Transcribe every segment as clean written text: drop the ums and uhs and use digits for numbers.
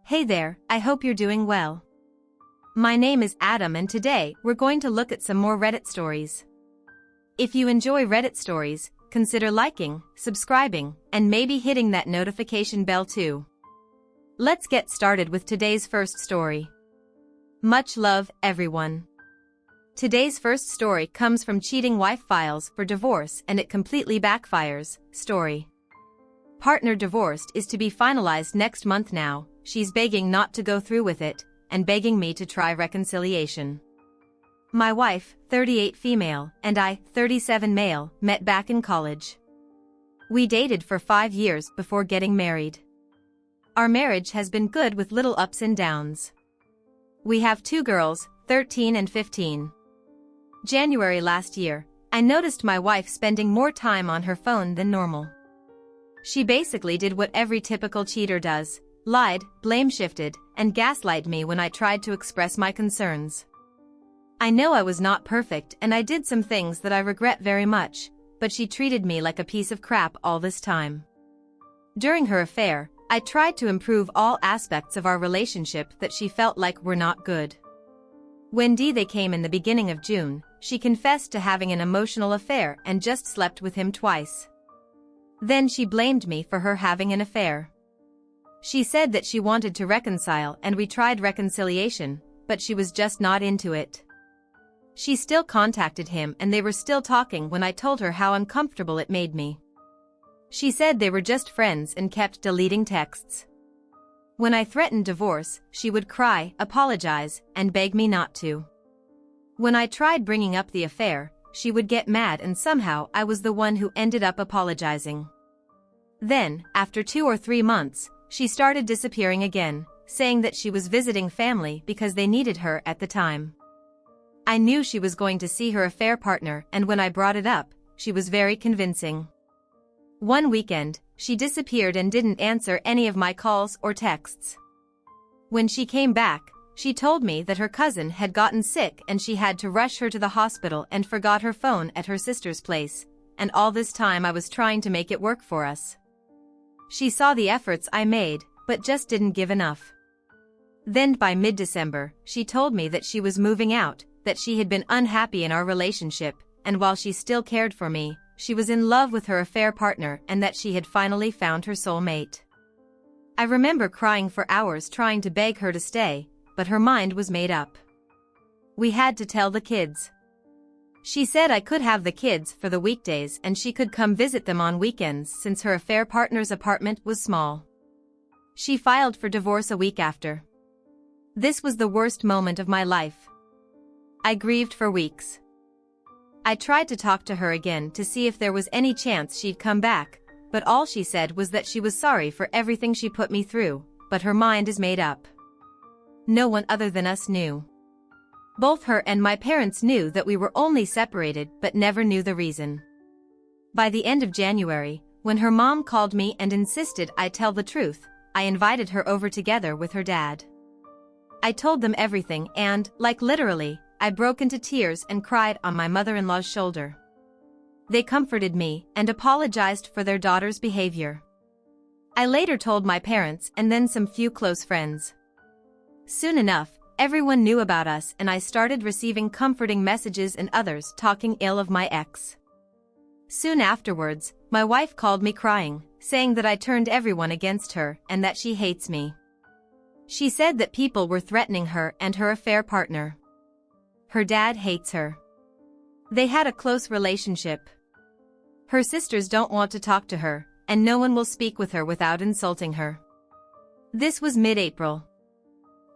Hey there, I hope you're doing well. My name is Adam and today we're going to look at some more Reddit stories. If you enjoy Reddit stories, consider liking, subscribing, and maybe hitting that notification bell too. Let's get started with today's first story. Much love, everyone. Today's first story comes from Cheating Wife Files for Divorce and It Completely Backfires story. Partner divorced is to be finalized next month now. She's begging not to go through with it, and begging me to try reconciliation. My wife, 38 female, and I, 37 male, met back in college. We dated for 5 years before getting married. Our marriage has been good with little ups and downs. We have 2 girls, 13 and 15. January last year, I noticed my wife spending more time on her phone than normal. She basically did what every typical cheater does. Lied, blame-shifted, and gaslighted me when I tried to express my concerns. I know I was not perfect and I did some things that I regret very much, but she treated me like a piece of crap all this time. During her affair, I tried to improve all aspects of our relationship that she felt like were not good. When they came in the beginning of June, she confessed to having an emotional affair and just slept with him twice. Then she blamed me for her having an affair. She said that she wanted to reconcile and we tried reconciliation, but she was just not into it. She still contacted him and they were still talking when I told her how uncomfortable it made me. She said they were just friends and kept deleting texts. When I threatened divorce, she would cry, apologize, and beg me not to. When I tried bringing up the affair, she would get mad and somehow I was the one who ended up apologizing. Then, after 2 or 3 months, she started disappearing again, saying that she was visiting family because they needed her at the time. I knew she was going to see her affair partner and when I brought it up, she was very convincing. One weekend, she disappeared and didn't answer any of my calls or texts. When she came back, she told me that her cousin had gotten sick and she had to rush her to the hospital and forgot her phone at her sister's place, and all this time I was trying to make it work for us. She saw the efforts I made, but just didn't give enough. Then by mid-December, she told me that she was moving out, that she had been unhappy in our relationship, and while she still cared for me, she was in love with her affair partner and that she had finally found her soulmate. I remember crying for hours trying to beg her to stay, but her mind was made up. We had to tell the kids. She said I could have the kids for the weekdays and she could come visit them on weekends since her affair partner's apartment was small. She filed for divorce a week after. This was the worst moment of my life. I grieved for weeks. I tried to talk to her again to see if there was any chance she'd come back, but all she said was that she was sorry for everything she put me through, but her mind is made up. No one other than us knew. Both her and my parents knew that we were only separated but never knew the reason. By the end of January, when her mom called me and insisted I tell the truth, I invited her over together with her dad. I told them everything and, like literally, I broke into tears and cried on my mother-in-law's shoulder. They comforted me and apologized for their daughter's behavior. I later told my parents and then some few close friends. Soon enough, everyone knew about us and I started receiving comforting messages and others talking ill of my ex. Soon afterwards, my wife called me crying, saying that I turned everyone against her and that she hates me. She said that people were threatening her and her affair partner. Her dad hates her. They had a close relationship. Her sisters don't want to talk to her, and no one will speak with her without insulting her. This was mid-April.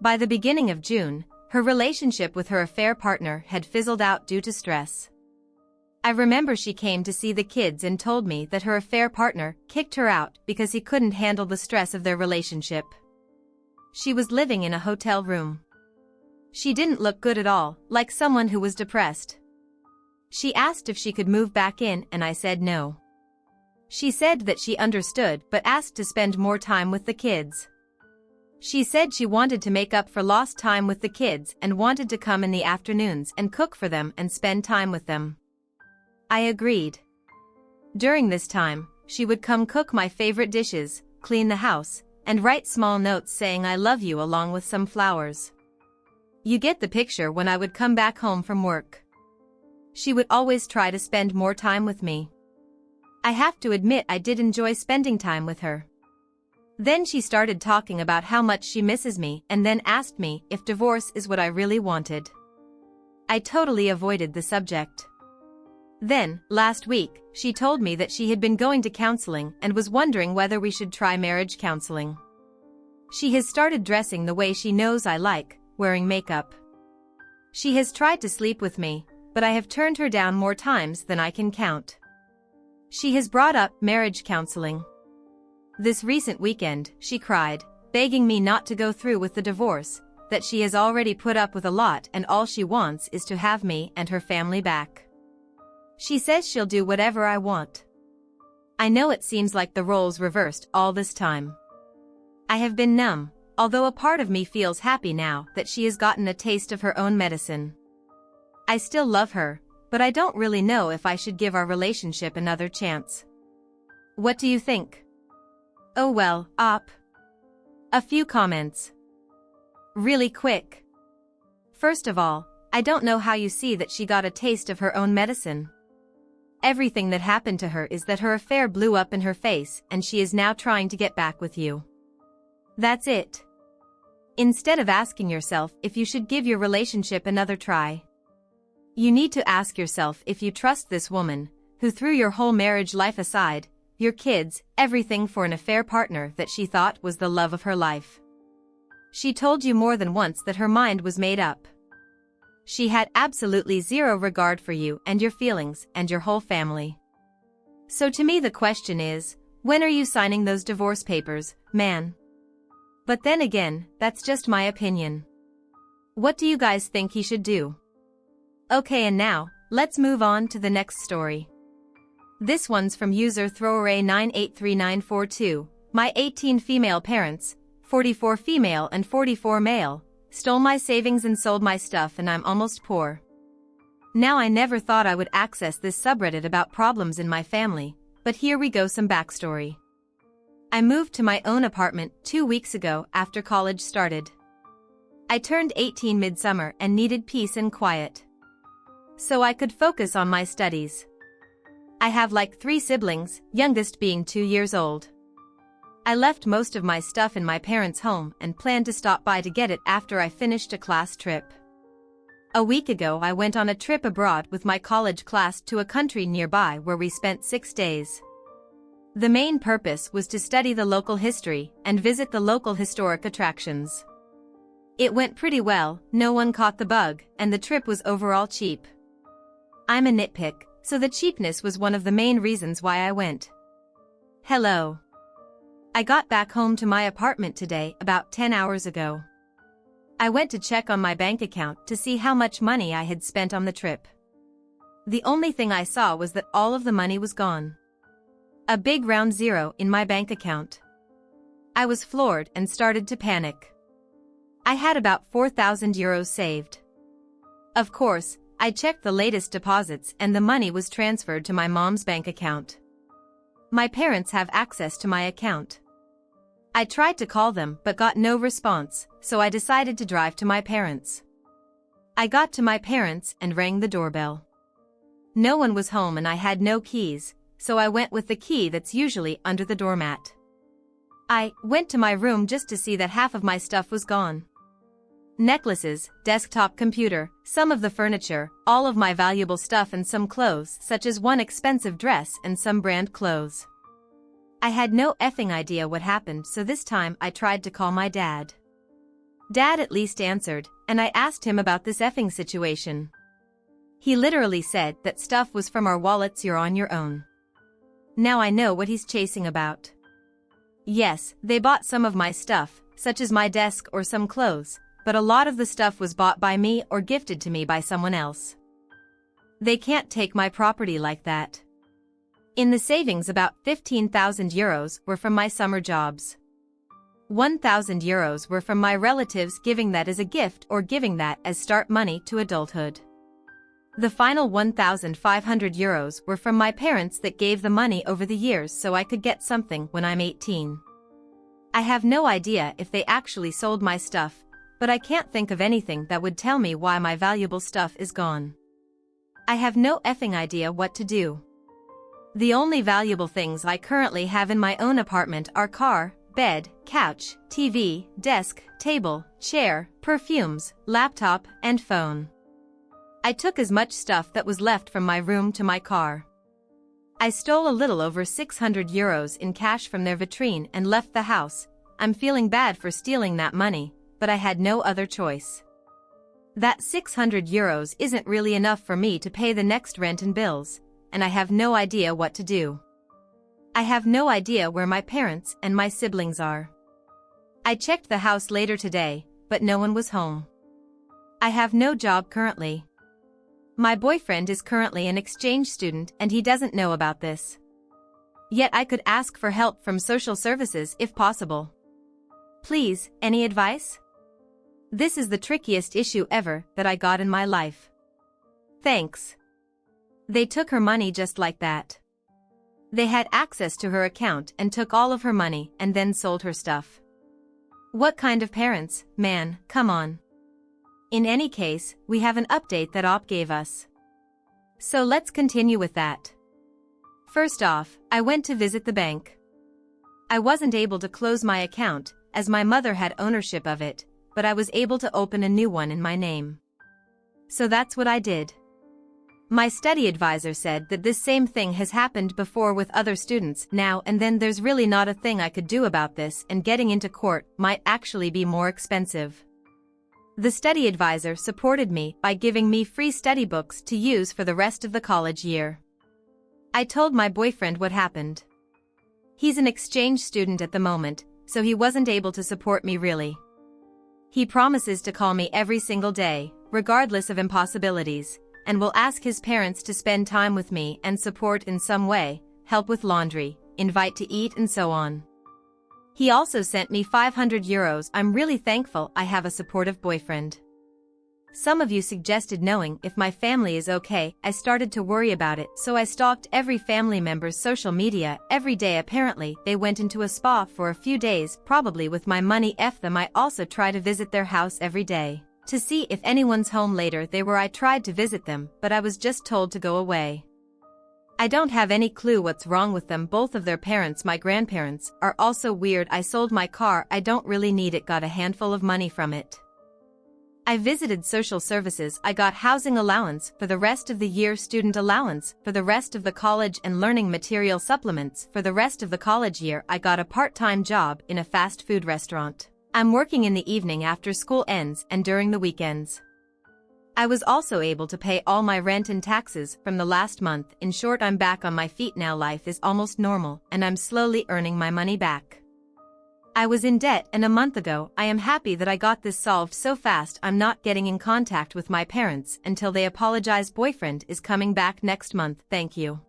By the beginning of June, her relationship with her affair partner had fizzled out due to stress. I remember she came to see the kids and told me that her affair partner kicked her out because he couldn't handle the stress of their relationship. She was living in a hotel room. She didn't look good at all, like someone who was depressed. She asked if she could move back in and I said no. She said that she understood but asked to spend more time with the kids. She said she wanted to make up for lost time with the kids and wanted to come in the afternoons and cook for them and spend time with them. I agreed. During this time, she would come cook my favorite dishes, clean the house, and write small notes saying I love you along with some flowers. You get the picture. When I would come back home from work, she would always try to spend more time with me. I have to admit I did enjoy spending time with her. Then she started talking about how much she misses me and then asked me if divorce is what I really wanted. I totally avoided the subject. Then, last week, she told me that she had been going to counseling and was wondering whether we should try marriage counseling. She has started dressing the way she knows I like, wearing makeup. She has tried to sleep with me, but I have turned her down more times than I can count. She has brought up marriage counseling. This recent weekend, she cried, begging me not to go through with the divorce, that she has already put up with a lot and all she wants is to have me and her family back. She says she'll do whatever I want. I know it seems like the roles reversed all this time. I have been numb, although a part of me feels happy now that she has gotten a taste of her own medicine. I still love her, but I don't really know if I should give our relationship another chance. What do you think? Oh well, a few comments. Really quick. First of all, I don't know how you see that she got a taste of her own medicine. Everything that happened to her is that her affair blew up in her face and she is now trying to get back with you. That's it. Instead of asking yourself if you should give your relationship another try, you need to ask yourself if you trust this woman, who threw your whole marriage life aside, your kids, everything for an affair partner that she thought was the love of her life. She told you more than once that her mind was made up. She had absolutely zero regard for you and your feelings and your whole family. So to me the question is, when are you signing those divorce papers, man? But then again, that's just my opinion. What do you guys think he should do? Okay, and now, let's move on to the next story. This one's from user throwaway983942. My 18 female parents, 44 female and 44 male, stole my savings and sold my stuff and I'm almost poor. Now I never thought I would access this subreddit about problems in my family, but here we go, some backstory. I moved to my own apartment 2 weeks ago after college started. I turned 18 midsummer and needed peace and quiet, so I could focus on my studies. I have like 3 siblings, youngest being 2 years old. I left most of my stuff in my parents' home and planned to stop by to get it after I finished a class trip. A week ago I went on a trip abroad with my college class to a country nearby where we spent 6 days. The main purpose was to study the local history and visit the local historic attractions. It went pretty well, no one caught the bug, and the trip was overall cheap. I'm a nitpick, so the cheapness was one of the main reasons why I went. Hello. I got back home to my apartment today about 10 hours ago. I went to check on my bank account to see how much money I had spent on the trip. The only thing I saw was that all of the money was gone. A big round zero in my bank account. I was floored and started to panic. I had about 4,000 euros saved. Of course, I checked the latest deposits and the money was transferred to my mom's bank account. My parents have access to my account. I tried to call them but got no response, so I decided to drive to my parents. I got to my parents and rang the doorbell. No one was home and I had no keys, so I went with the key that's usually under the doormat. I went to my room just to see that half of my stuff was gone. Necklaces, desktop computer, some of the furniture, all of my valuable stuff and some clothes such as one expensive dress and some brand clothes. I had no effing idea what happened, so this time I tried to call my dad. Dad at least answered, and I asked him about this effing situation. He literally said that stuff was from our wallets, you're on your own. Now I know what he's chasing about. Yes, they bought some of my stuff, such as my desk or some clothes, but a lot of the stuff was bought by me or gifted to me by someone else. They can't take my property like that. In the savings, about 15,000 euros were from my summer jobs. 1,000 euros were from my relatives giving that as a gift or giving that as start money to adulthood. The final 1,500 euros were from my parents that gave the money over the years so I could get something when I'm 18. I have no idea if they actually sold my stuff, but I can't think of anything that would tell me why my valuable stuff is gone. I have no effing idea what to do. The only valuable things I currently have in my own apartment are car, bed, couch, TV, desk, table, chair, perfumes, laptop, and phone. I took as much stuff that was left from my room to my car. I stole a little over 600 euros in cash from their vitrine and left the house. I'm feeling bad for stealing that money, but I had no other choice. That 600 euros isn't really enough for me to pay the next rent and bills, and I have no idea what to do. I have no idea where my parents and my siblings are. I checked the house later today, but no one was home. I have no job currently. My boyfriend is currently an exchange student and he doesn't know about this. Yet I could ask for help from social services if possible. Please, any advice? This is the trickiest issue ever that I got in my life. Thanks. They took her money just like that. They had access to her account and took all of her money and then sold her stuff. What kind of parents, man, come on. In any case, we have an update that OP gave us. So let's continue with that. First off, I went to visit the bank. I wasn't able to close my account, as my mother had ownership of it, but I was able to open a new one in my name. So that's what I did. My study advisor said that this same thing has happened before with other students now and then there's really not a thing I could do about this and getting into court might actually be more expensive. The study advisor supported me by giving me free study books to use for the rest of the college year. I told my boyfriend what happened. He's an exchange student at the moment, so he wasn't able to support me really. He promises to call me every single day, regardless of impossibilities, and will ask his parents to spend time with me and support in some way, help with laundry, invite to eat and so on. He also sent me 500 euros. I'm really thankful I have a supportive boyfriend. Some of you suggested knowing if my family is okay. I started to worry about it, so I stalked every family member's social media every day. Apparently, they went into a spa for a few days, probably with my money. F them. I also try to visit their house every day to see if anyone's home. Later they were. I tried to visit them, but I was just told to go away. I don't have any clue what's wrong with them. Both of their parents, my grandparents, are also weird. I sold my car. I don't really need it. Got a handful of money from it. I visited social services. I got housing allowance for the rest of the year, student allowance for the rest of the college, and learning material supplements for the rest of the college year. I got a part-time job in a fast food restaurant. I'm working in the evening after school ends and during the weekends. I was also able to pay all my rent and taxes from the last month. In short, I'm back on my feet now. Life is almost normal, and I'm slowly earning my money back. I was in debt, and a month ago, I am happy that I got this solved so fast. I'm not getting in contact with my parents until they apologize. Boyfriend is coming back next month. Thank you.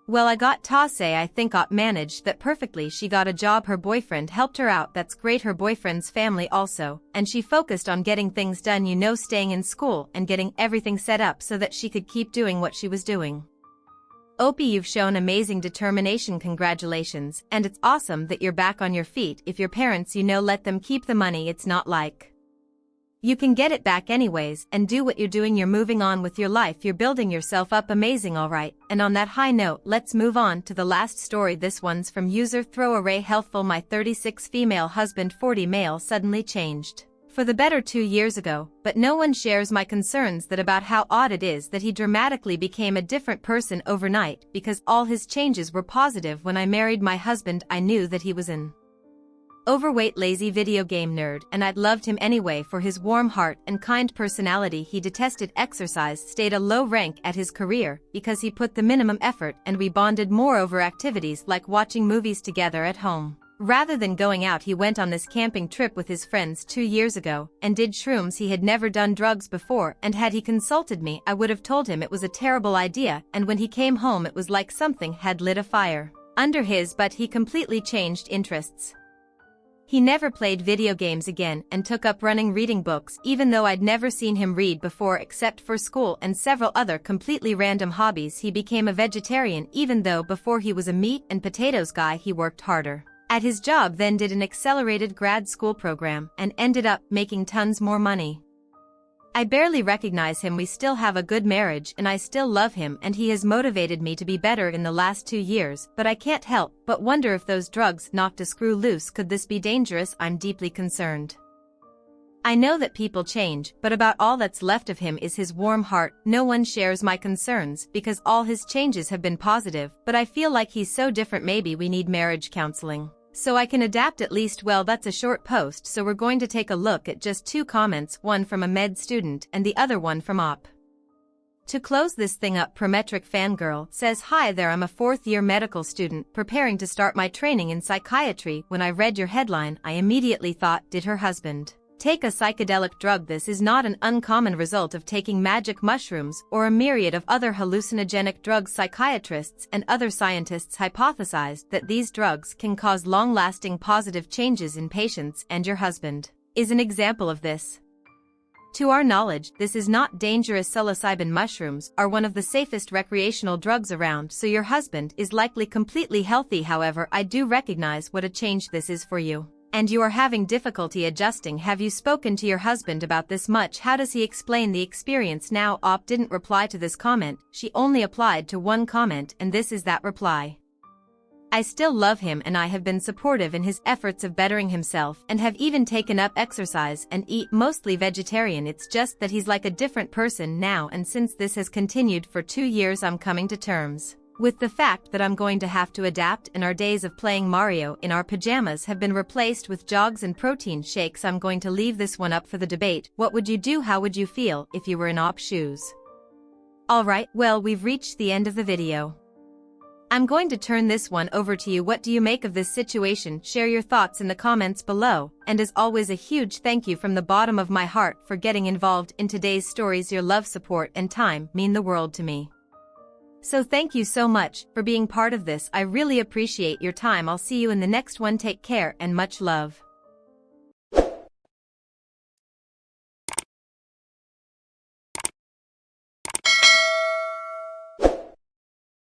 Well, I got Tase. I think OP managed that perfectly. She got a job. Her boyfriend helped her out. That's great. Her boyfriend's family also, and she focused on getting things done, staying in school and getting everything set up so that she could keep doing what she was doing. Opie, you've shown amazing determination. Congratulations, and it's awesome that you're back on your feet. If your parents, let them keep the money. It's not like you can get it back anyways and do what you're doing. You're moving on with your life. You're building yourself up. Amazing. Alright, and on that high note, let's move on to the last story. This one's from user Throwaway Healthful. My 36 female husband 40 male suddenly changed for the better 2 years ago, but no one shares my concerns that about how odd it is that he dramatically became a different person overnight, because all his changes were positive. When I married my husband, I knew that he was an overweight, lazy video game nerd, and I'd loved him anyway for his warm heart and kind personality. He detested exercise, stayed a low rank at his career because he put the minimum effort, and we bonded more over activities like watching movies together at home. Rather than going out, he went on this camping trip with his friends 2 years ago and did shrooms. He had never done drugs before, and had he consulted me, I would have told him it was a terrible idea, and when he came home it was like something had lit a fire under his butt. He completely changed interests. He never played video games again and took up running, reading books, even though I'd never seen him read before except for school and several other completely random hobbies. He became a vegetarian, even though before he was a meat and potatoes guy. He worked harder At his job then did an accelerated grad school program and ended up making tons more money. I barely recognize him. We still have a good marriage and I still love him and he has motivated me to be better in the last 2 years, but I can't help but wonder if those drugs knocked a screw loose. Could this be dangerous? I'm deeply concerned. I know that people change, but about all that's left of him is his warm heart. No one shares my concerns because all his changes have been positive, but I feel like he's so different. Maybe we need marriage counseling so I can adapt at least. Well, that's a short post, so we're going to take a look at just 2 comments, one from a med student and the other one from Op. To close this thing up, Prometric Fangirl says, "Hi there, I'm a 4th-year medical student preparing to start my training in psychiatry. When I read your headline, I immediately thought, did her husband take a psychedelic drug? This is not an uncommon result of taking magic mushrooms or a myriad of other hallucinogenic drugs. Psychiatrists and other scientists hypothesized that these drugs can cause long-lasting positive changes in patients, and your husband is an example of this. To our knowledge, this is not dangerous. Psilocybin mushrooms are one of the safest recreational drugs around, so your husband is likely completely healthy. However, I do recognize what a change this is for you, and you are having difficulty adjusting. Have you spoken to your husband about this much? How does he explain the experience now?" Op didn't reply to this comment. She only applied to one comment, and this is that reply. "I still love him and I have been supportive in his efforts of bettering himself and have even taken up exercise and eat mostly vegetarian. It's just that he's like a different person now, and since this has continued for 2 years, I'm coming to terms with the fact that I'm going to have to adapt, and our days of playing Mario in our pajamas have been replaced with jogs and protein shakes. I'm going to leave this one up for the debate. What would you do? How would you feel if you were in Op's shoes?" Alright, well, we've reached the end of the video. I'm going to turn this one over to you. What do you make of this situation? Share your thoughts in the comments below, and as always, a huge thank you from the bottom of my heart for getting involved in today's stories. Your love, support, and time mean the world to me. So thank you so much for being part of this. I really appreciate your time. I'll see you in the next one. Take care and much love.